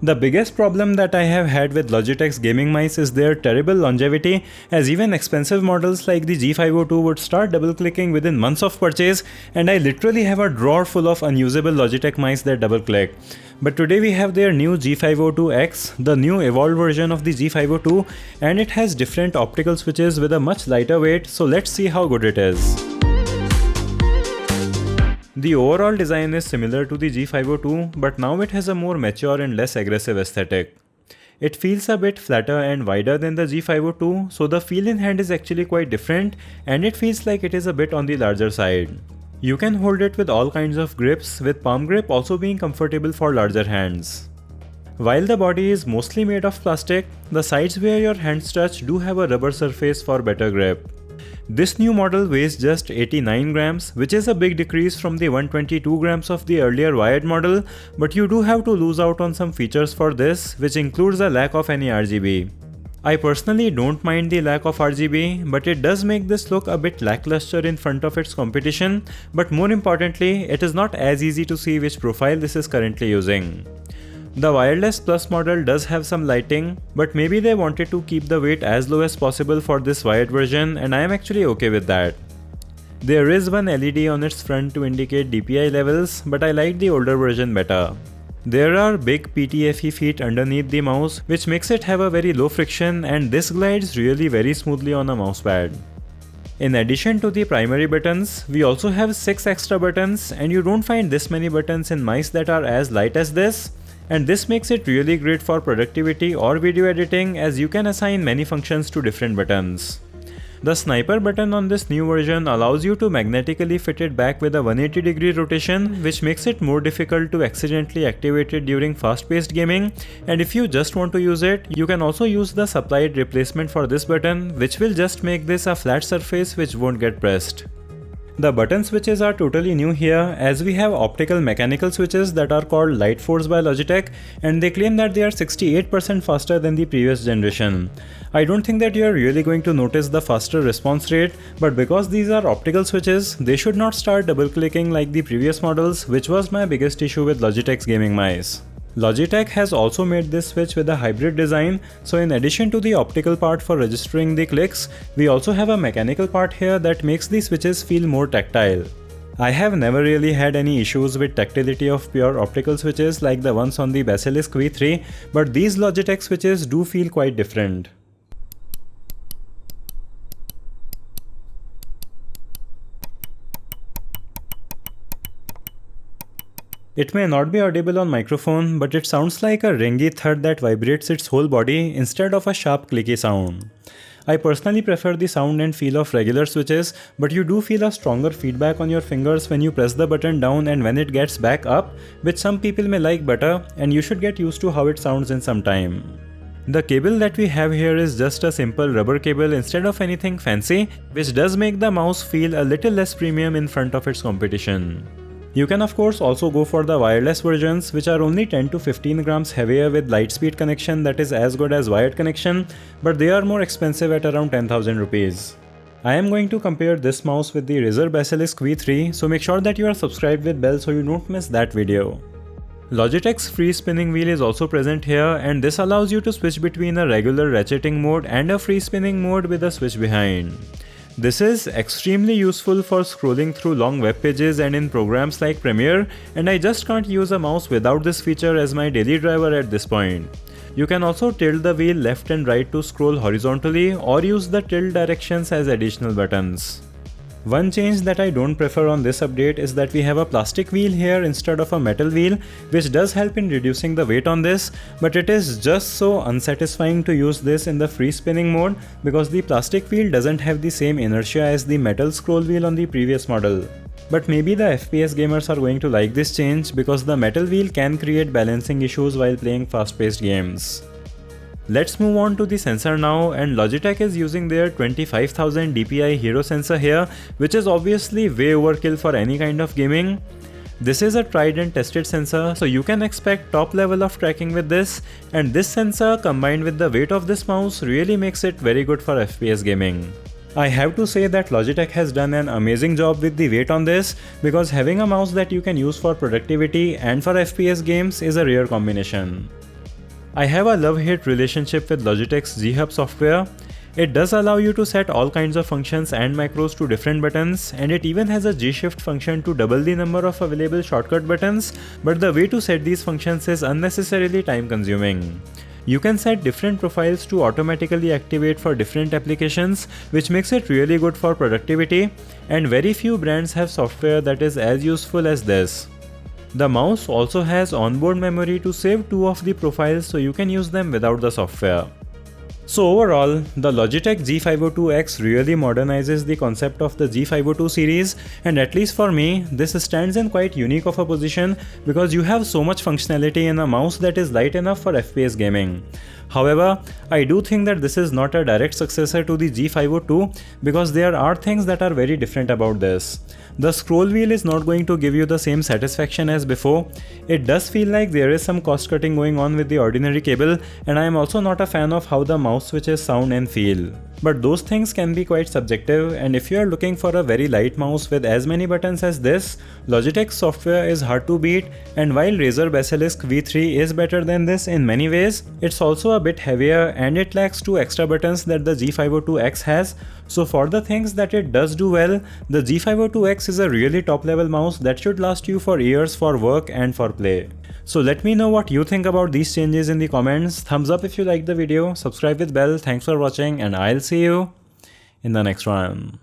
The biggest problem that I have had with Logitech's gaming mice is their terrible longevity, as even expensive models like the G502 would start double clicking within months of purchase, and I literally have a drawer full of unusable Logitech mice that double click. But today we have their new G502X, the new evolved version of the G502, and it has different optical switches with a much lighter weight, so let's see how good it is. The overall design is similar to the G502, but now it has a more mature and less aggressive aesthetic. It feels a bit flatter and wider than the G502, so the feel in hand is actually quite different, and it feels like it is a bit on the larger side. You can hold it with all kinds of grips, with palm grip also being comfortable for larger hands. While the body is mostly made of plastic, the sides where your hands touch do have a rubber surface for better grip. This new model weighs just 89 grams, which is a big decrease from the 122 grams of the earlier wired model, but you do have to lose out on some features for this, which includes a lack of any RGB. I personally don't mind the lack of RGB, but it does make this look a bit lackluster in front of its competition, but more importantly, it is not as easy to see which profile this is currently using. The Wireless Plus model does have some lighting, but maybe they wanted to keep the weight as low as possible for this wired version, and I am actually okay with that. There is one LED on its front to indicate DPI levels, but I like the older version better. There are big PTFE feet underneath the mouse, which makes it have a very low friction, and this glides really very smoothly on a mousepad. In addition to the primary buttons, we also have 6 extra buttons, and you don't find this many buttons in mice that are as light as this. And this makes it really great for productivity or video editing, as you can assign many functions to different buttons. The sniper button on this new version allows you to magnetically fit it back with a 180-degree rotation, which makes it more difficult to accidentally activate it during fast-paced gaming, and if you just want to use it, you can also use the supplied replacement for this button, which will just make this a flat surface which won't get pressed. The button switches are totally new here, as we have optical mechanical switches that are called Lightforce by Logitech, and they claim that they are 68% faster than the previous generation. I don't think that you are really going to notice the faster response rate, but because these are optical switches, they should not start double clicking like the previous models, which was my biggest issue with Logitech's gaming mice. Logitech has also made this switch with a hybrid design, so in addition to the optical part for registering the clicks, we also have a mechanical part here that makes the switches feel more tactile. I have never really had any issues with tactility of pure optical switches like the ones on the Basilisk V3, but these Logitech switches do feel quite different. It may not be audible on microphone, but it sounds like a ringy thud that vibrates its whole body instead of a sharp clicky sound. I personally prefer the sound and feel of regular switches, but you do feel a stronger feedback on your fingers when you press the button down and when it gets back up, which some people may like better, and you should get used to how it sounds in some time. The cable that we have here is just a simple rubber cable instead of anything fancy, which does make the mouse feel a little less premium in front of its competition. You can of course also go for the wireless versions, which are only 10 to 15 grams heavier with Lightspeed connection that is as good as wired connection, but they are more expensive at around 10,000 rupees. I am going to compare this mouse with the Razer Basilisk V3, so make sure that you are subscribed with bell so you don't miss that video. Logitech's free spinning wheel is also present here, and this allows you to switch between a regular ratcheting mode and a free spinning mode with a switch behind. This is extremely useful for scrolling through long web pages and in programs like Premiere, and I just can't use a mouse without this feature as my daily driver at this point. You can also tilt the wheel left and right to scroll horizontally or use the tilt directions as additional buttons. One change that I don't prefer on this update is that we have a plastic wheel here instead of a metal wheel, which does help in reducing the weight on this, but it is just so unsatisfying to use this in the free spinning mode because the plastic wheel doesn't have the same inertia as the metal scroll wheel on the previous model. But maybe the FPS gamers are going to like this change because the metal wheel can create balancing issues while playing fast-paced games. Let's move on to the sensor now, and Logitech is using their 25,000 dpi Hero sensor here, which is obviously way overkill for any kind of gaming. This is a tried and tested sensor, so you can expect top level of tracking with this, and this sensor combined with the weight of this mouse really makes it very good for FPS gaming. I have to say that Logitech has done an amazing job with the weight on this, because having a mouse that you can use for productivity and for FPS games is a rare combination. I have a love-hate relationship with Logitech's G-Hub software. It does allow you to set all kinds of functions and macros to different buttons, and it even has a G-Shift function to double the number of available shortcut buttons, but the way to set these functions is unnecessarily time-consuming. You can set different profiles to automatically activate for different applications, which makes it really good for productivity, and very few brands have software that is as useful as this. The mouse also has onboard memory to save 2 of the profiles so you can use them without the software. So overall, the Logitech G502X really modernizes the concept of the G502 series, and at least for me, this stands in quite unique of a position because you have so much functionality in a mouse that is light enough for FPS gaming. However, I do think that this is not a direct successor to the G502 because there are things that are very different about this. The scroll wheel is not going to give you the same satisfaction as before. It does feel like there is some cost cutting going on with the ordinary cable, and I am also not a fan of how the mouse switches sound and feel. But those things can be quite subjective, and if you are looking for a very light mouse with as many buttons as this, Logitech's software is hard to beat, and while Razer Basilisk V3 is better than this in many ways, it's also a bit heavier and it lacks 2 extra buttons that the G502X has. So for the things that it does do well, the G502X is a really top level mouse that should last you for years for work and for play. So let me know what you think about these changes in the comments. Thumbs up if you liked the video, subscribe with bell, thanks for watching, and I'll see you in the next one.